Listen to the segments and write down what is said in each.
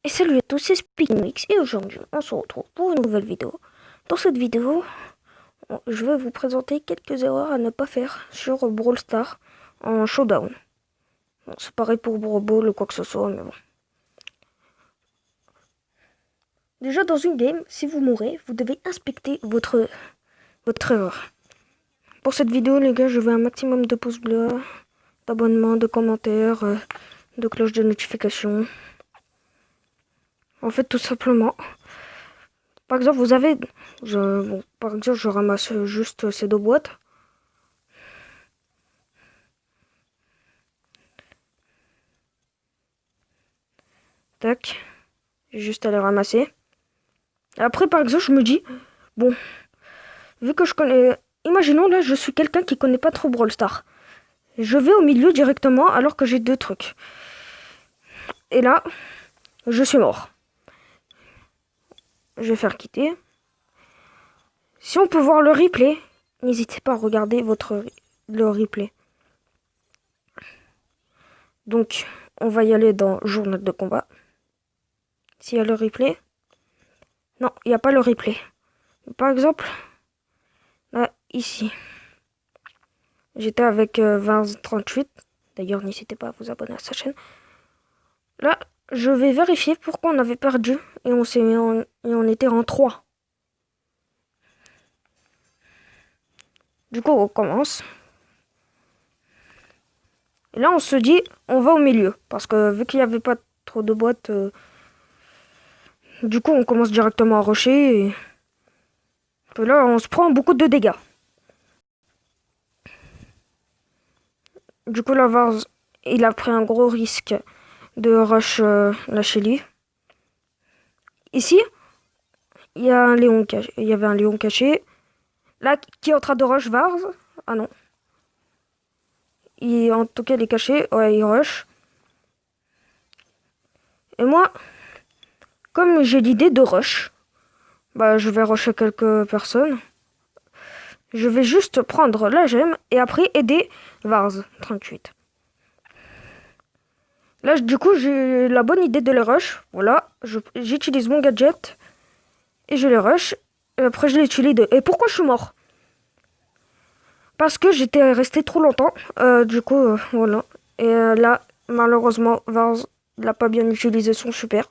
Et salut à tous, c'est SpeakMix et aujourd'hui on se retrouve pour une nouvelle vidéo. Dans cette vidéo, je vais vous présenter quelques erreurs à ne pas faire sur Brawl Stars en showdown. Bon, c'est pareil pour Brawl Ball ou quoi que ce soit, mais bon. Déjà dans une game, si vous mourrez, vous devez inspecter votre erreur. Pour cette vidéo les gars, je veux un maximum de pouces bleus, d'abonnements, de commentaires, de cloches de notification. En fait tout simplement. Par exemple, par exemple, je ramasse juste ces deux boîtes. Tac. J'ai juste à les ramasser. Et après, par exemple, je me dis, bon, vu que je connais... Imaginons, là, je suis quelqu'un qui connaît pas trop Brawl Stars. Je vais au milieu directement alors que j'ai deux trucs. Et là, je suis mort. Je vais faire quitter. Si on peut voir le replay, n'hésitez pas à regarder le replay. Donc, on va y aller dans journal de combat. S'il y a le replay. Non, il n'y a pas le replay. Par exemple, là, ici. J'étais avec 2038. D'ailleurs, n'hésitez pas à vous abonner à sa chaîne. Là, je vais vérifier pourquoi on avait perdu et on était en 3. Du coup, on recommence. Et là, on se dit, on va au milieu. Parce que vu qu'il n'y avait pas trop de boîtes, du coup, on commence directement à rusher. Et là, on se prend beaucoup de dégâts. Du coup, la Vars, il a pris un gros risque de rush la Shelly. Ici, il y a un Léon caché. Il y avait un Léon caché. Là, qui est en train de rush Vars. Ah non. En tout cas, il est caché. Ouais, il rush. Et moi, comme j'ai l'idée de rush, bah, je vais rusher quelques personnes. Je vais juste prendre la gemme et après aider Vars 38. Là, du coup, j'ai la bonne idée de les rush. Voilà, j'utilise mon gadget et je les rush. Et après, je les utilise deux. Et pourquoi je suis mort? Parce que j'étais resté trop longtemps. Du coup, voilà. Et là, malheureusement, Vars n'a pas bien utilisé son super.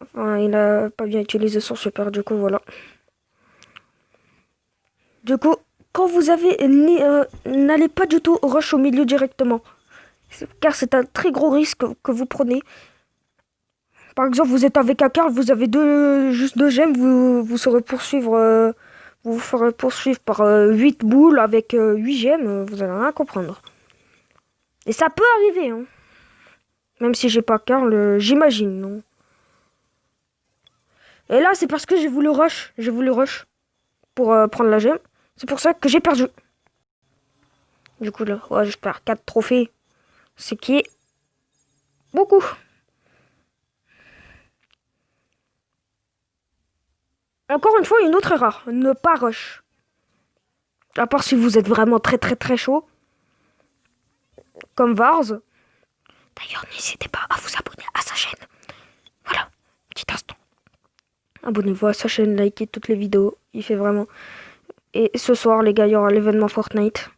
Enfin, il a pas bien utilisé son super, du coup, voilà. Du coup, quand vous avez... n'allez pas du tout rush au milieu directement. Car c'est un très gros risque que vous prenez. Par exemple, vous êtes avec un Karl, vous avez juste deux gemmes, vous saurez poursuivre... vous vous ferez poursuivre par 8 boules avec 8 gemmes, vous allez rien comprendre. Et ça peut arriver, hein. Même si j'ai pas Karl, j'imagine, non. Et là, c'est parce que j'ai voulu rush. J'ai voulu rush pour prendre la gemme. C'est pour ça que j'ai perdu. Du coup, là, ouais, je perds 4 trophées. Ce qui est beaucoup. Encore une fois, une autre erreur. Ne pas rush. À part si vous êtes vraiment très très très chaud. Comme Vars. D'ailleurs, n'hésitez pas à vous abonner à sa chaîne. Voilà, petit instant. Abonnez-vous à sa chaîne, likez toutes les vidéos. Il fait vraiment... Et ce soir, les gars, il y aura l'événement Fortnite.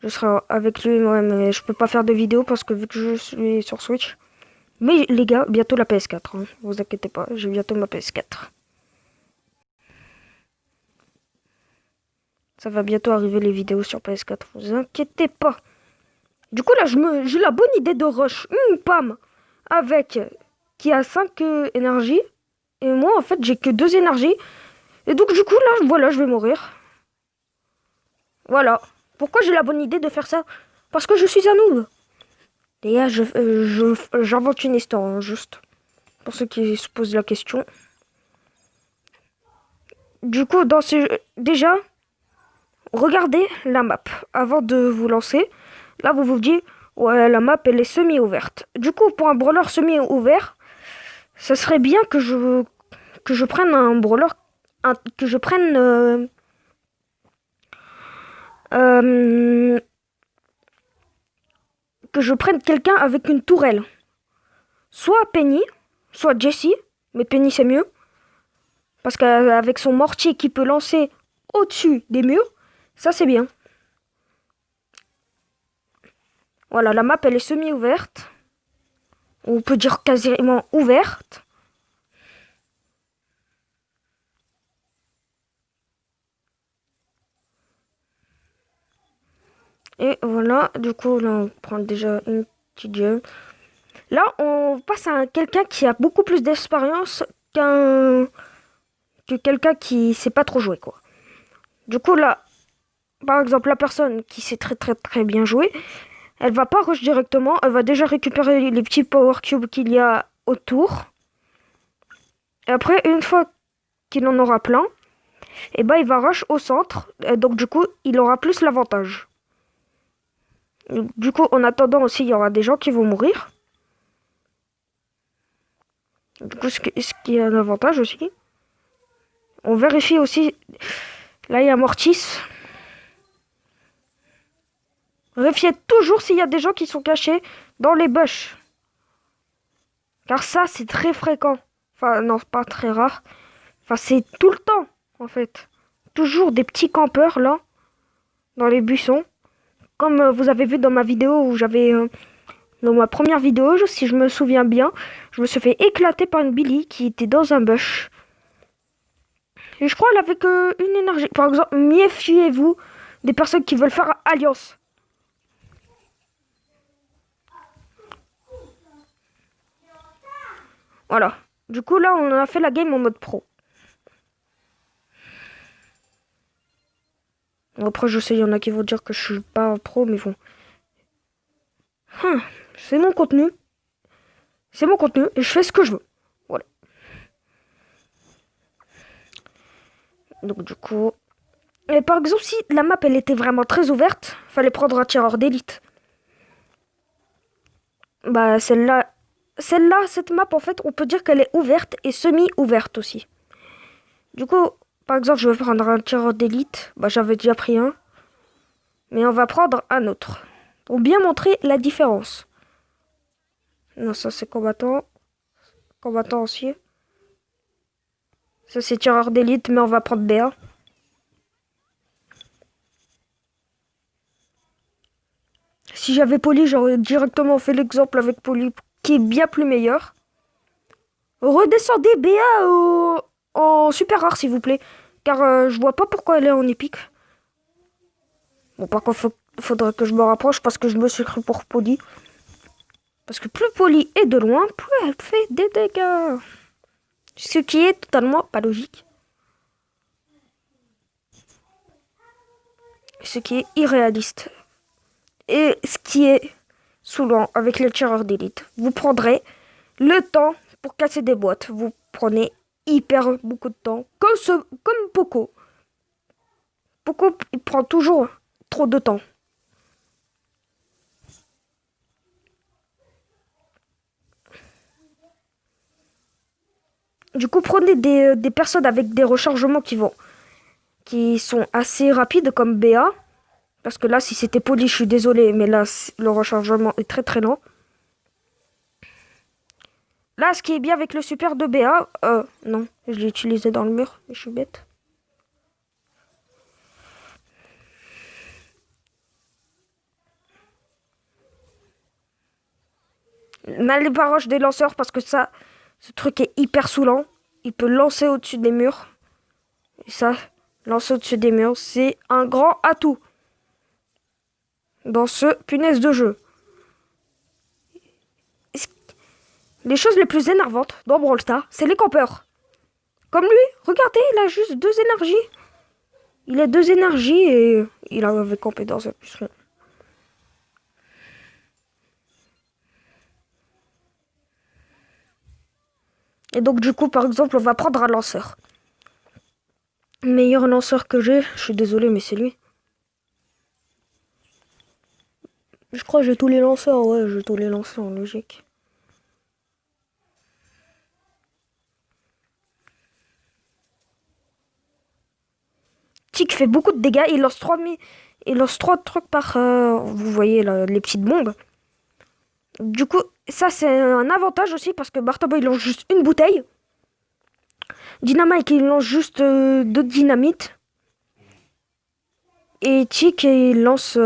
Je serai avec lui, ouais, mais je peux pas faire de vidéo parce que vu que je suis sur Switch. Mais les gars, bientôt la PS4. Hein. Vous inquiétez pas, j'ai bientôt ma PS4. Ça va bientôt arriver les vidéos sur PS4. Vous inquiétez pas. Du coup là, j'ai la bonne idée de rush. Pam. Avec qui a 5 énergies. Et moi, en fait, j'ai que 2 énergies. Et donc du coup là, voilà, je vais mourir. Voilà. Pourquoi j'ai la bonne idée de faire ça? Parce que je suis un noob. Les gars, j'invente une histoire, hein, juste. Pour ceux qui se posent la question. Du coup, déjà, regardez la map avant de vous lancer. Là, vous vous dites, ouais, la map, elle est semi-ouverte. Du coup, pour un brawler semi-ouvert, ça serait bien que je prenne un brawler, que je prenne que je prenne quelqu'un avec une tourelle. soit Penny, soit Jessie. Mais Penny c'est mieux. Parce qu'avec son mortier qui peut lancer au-dessus des murs, ça c'est bien. Voilà, la map elle est semi-ouverte. On peut dire quasiment ouverte. Et voilà, du coup là on prend déjà une petite gemme. Là on passe à quelqu'un qui a beaucoup plus d'expérience que quelqu'un qui sait pas trop jouer quoi. Du coup là, par exemple la personne qui sait très très très bien jouer, elle va pas rush directement, elle va déjà récupérer les petits power cubes qu'il y a autour. Et après, une fois qu'il en aura plein, et ben il va rush au centre. Et donc du coup, il aura plus l'avantage. Du coup, en attendant aussi, il y aura des gens qui vont mourir. Du coup, ce qui est un avantage aussi. On vérifie aussi. Là, il y a Mortis. Vérifiez toujours s'il y a des gens qui sont cachés dans les bush. Car ça, c'est très fréquent. Enfin, non, pas très rare. Enfin, c'est tout le temps, en fait. Toujours des petits campeurs, là, dans les buissons. Comme vous avez vu dans ma vidéo où j'avais... dans ma première vidéo, si je me souviens bien, je me suis fait éclater par une Billy qui était dans un bush. Et je crois qu'elle avait qu'une énergie. Par exemple, méfiez-vous des personnes qui veulent faire alliance. Voilà. Du coup, là, on a fait la game en mode pro. Après, je sais, il y en a qui vont dire que je suis pas un pro, mais bon. C'est mon contenu. C'est mon contenu et je fais ce que je veux. Voilà. Donc, du coup... Et par exemple, si la map, elle était vraiment très ouverte, fallait prendre un tireur d'élite. Bah, celle-là, cette map, en fait, on peut dire qu'elle est ouverte et semi-ouverte aussi. Du coup, par exemple, je vais prendre un tireur d'élite. Bah, j'avais déjà pris un. Mais on va prendre un autre. Pour bien montrer la différence. Non, ça, c'est combattant. Combattant acier. Ça, c'est tireur d'élite, mais on va prendre BA. Si j'avais Poli, j'aurais directement fait l'exemple avec Poli, qui est bien plus meilleur. Redescendez BA en super rare, s'il vous plaît. Car je vois pas pourquoi elle est en épique. Bon, par contre, faudrait que je me rapproche parce que je me suis cru pour Poli. Parce que plus Poli est de loin, plus elle fait des dégâts. Ce qui est totalement pas logique. Ce qui est irréaliste. Et ce qui est saoulant avec les tireurs d'élite. Vous prendrez le temps pour casser des boîtes. Vous prenez hyper beaucoup de temps. Comme Poco. Poco, il prend toujours trop de temps. Du coup, prenez des personnes avec des rechargements qui sont assez rapides comme BA. Parce que là, si c'était Poli, je suis désolé, mais là, le rechargement est très très lent. Là, ce qui est bien avec le super de BA... non, je l'ai utilisé dans le mur, je suis bête. N'allez pas rush des lanceurs parce que ça, ce truc est hyper saoulant. Il peut lancer au-dessus des murs. Et ça, lancer au-dessus des murs, c'est un grand atout. Dans ce punaise de jeu. Les choses les plus énervantes dans Brawl Stars, c'est les campeurs. Comme lui, regardez, il a juste 2 énergies. Il a 2 énergies et il avait campé dans un puceron. Et donc du coup, par exemple, on va prendre un lanceur. Le meilleur lanceur que j'ai, je suis désolé, mais c'est lui. Je crois que j'ai tous les lanceurs, ouais, j'ai tous les lanceurs, logique. Tic fait beaucoup de dégâts, il lance 3 trucs par... vous voyez là, les petites bombes. Du coup, ça c'est un avantage aussi parce que Bartaba il lance juste une bouteille. Dynamite il lance juste deux dynamites. Et Tic il lance...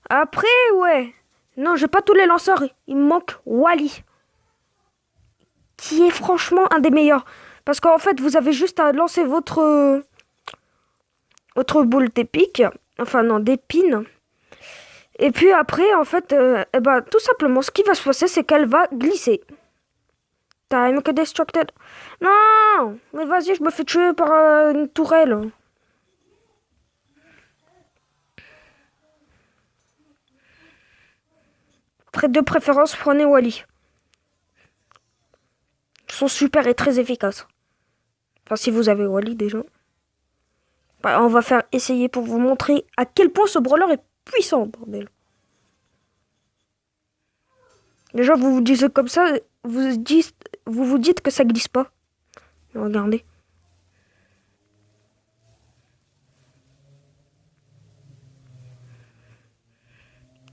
Après, ouais. Non, j'ai pas tous les lanceurs. Il me manque Wally. Qui est franchement un des meilleurs. Parce qu'en fait, vous avez juste à lancer votre boule d'épique. Enfin, non, d'épines. Et puis après, en fait, tout simplement, ce qui va se passer, c'est qu'elle va glisser. Time que destructed. Non! Mais vas-y, je me fais tuer par une tourelle. Après, de préférence, prenez Wally. Ils sont super et très efficaces. Enfin, si vous avez Wally déjà. On va faire essayer pour vous montrer à quel point ce brawler est puissant, bordel. Déjà, vous vous disiez comme ça, vous dites que ça glisse pas. Mais regardez.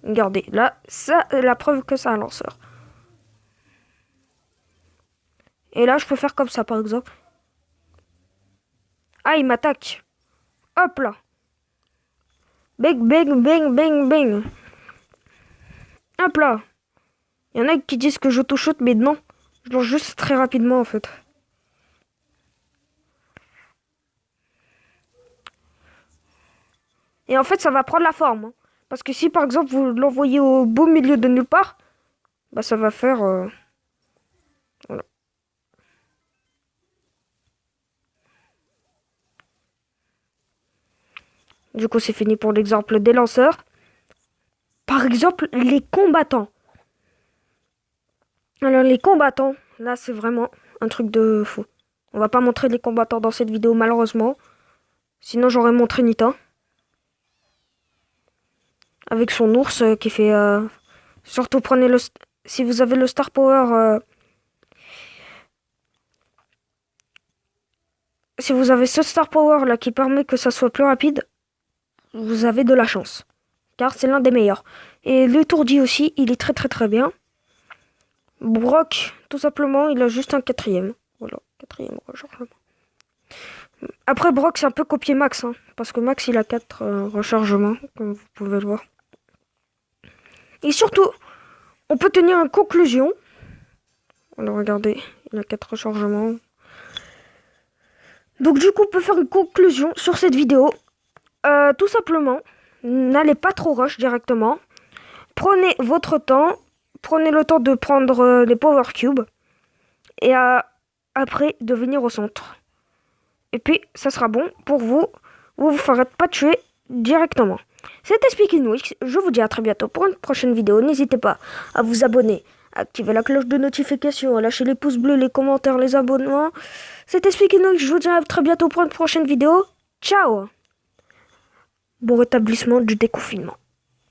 Regardez, là, ça, la preuve que c'est un lanceur. Et là, je peux faire comme ça, par exemple. Ah, il m'attaque. Hop là. Bang, bang, bang, bang, bang. Hop là. Il y en a qui disent que j'auto-shoot, mais non. Je lance juste très rapidement, en fait. Et en fait, ça va prendre la forme. Hein. Parce que si, par exemple, vous l'envoyez au beau milieu de nulle part, bah ça va faire... voilà. Du coup, c'est fini pour l'exemple des lanceurs. Par exemple, les combattants. Alors, les combattants, là, c'est vraiment un truc de fou. On va pas montrer les combattants dans cette vidéo, malheureusement. Sinon, j'aurais montré Nita. Avec son ours qui fait... Surtout, prenez le... Si vous avez le Star Power... Si vous avez ce Star Power là qui permet que ça soit plus rapide, vous avez de la chance. Car c'est l'un des meilleurs. Et l'étourdi aussi, il est très très très bien. Brock, tout simplement, il a juste un quatrième. Voilà, quatrième rechargement. Après, Brock, c'est un peu copié Max. Hein, parce que Max, il a 4 rechargements, comme vous pouvez le voir. Et surtout, on peut tenir une conclusion. Alors, regardez, il a 4 rechargements. Donc, du coup, on peut faire une conclusion sur cette vidéo. Tout simplement, n'allez pas trop rush directement. Prenez votre temps. Prenez le temps de prendre les Power Cubes. Et après, de venir au centre. Et puis, ça sera bon pour vous. Vous vous ferez pas tuer directement. C'était Speakingwix. Je vous dis à très bientôt pour une prochaine vidéo. N'hésitez pas à vous abonner, à activer la cloche de notification, à lâcher les pouces bleus, les commentaires, les abonnements. C'était Speakingwix. Je vous dis à très bientôt pour une prochaine vidéo. Ciao! Bon rétablissement du déconfinement.